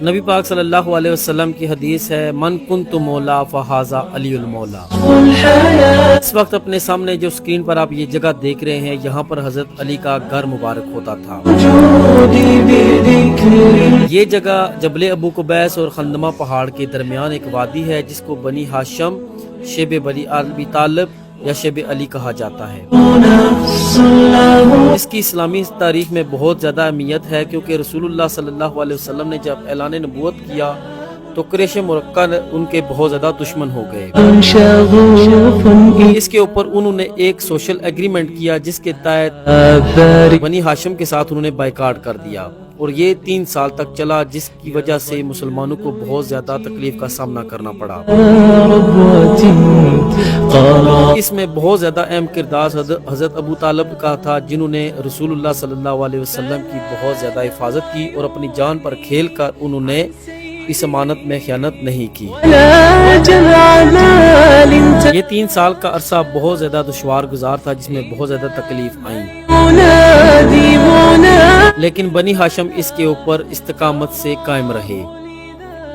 نبی پاک صلی اللہ علیہ وسلم کی حدیث ہے، من کنت مولا فہذا علی المولا۔ اس وقت اپنے سامنے جو سکرین پر آپ یہ جگہ دیکھ رہے ہیں، یہاں پر حضرت علی کا گھر مبارک ہوتا تھا۔ یہ جگہ جبل ابو قبیس اور خندمہ پہاڑ کے درمیان ایک وادی ہے جس کو بنی ہاشم شیب بنی ابی طالب یا شیب علی کہا جاتا ہے۔ اس کی اسلامی تاریخ میں بہت زیادہ اہمیت ہے، کیونکہ رسول اللہ صلی اللہ علیہ وسلم نے جب اعلان نبوت کیا تو قریش مرکہ ان کے بہت زیادہ دشمن ہو گئے۔ اس کے اوپر انہوں نے ایک سوشل ایگریمنٹ کیا جس کے تحت بنی ہاشم کے ساتھ انہوں نے بائیکاٹ کر دیا، اور یہ 3 سال تک چلا، جس کی وجہ سے مسلمانوں کو بہت زیادہ تکلیف کا سامنا کرنا پڑا۔ اس میں بہت زیادہ اہم کردار حضرت ابو طالب کا تھا، جنہوں نے رسول اللہ صلی اللہ علیہ وسلم کی بہت زیادہ حفاظت کی اور اپنی جان پر کھیل کر انہوں نے اس امانت میں خیانت نہیں کی۔ یہ 3 سال کا عرصہ بہت زیادہ دشوار گزار تھا، جس میں بہت زیادہ تکلیف آئیں، لیکن بنی ہاشم اس کے اوپر استقامت سے قائم رہے۔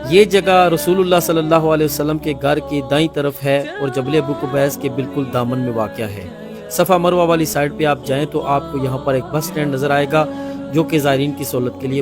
یہ جگہ رسول اللہ صلی اللہ علیہ وسلم کے گھر کی دائیں طرف ہے اور جبل ابو قبیس کے بالکل دامن میں واقع ہے۔ صفا مروہ والی سائڈ پہ آپ جائیں تو آپ کو یہاں پر ایک بس سٹینڈ نظر آئے گا، جو کہ زائرین کی سہولت کے لیے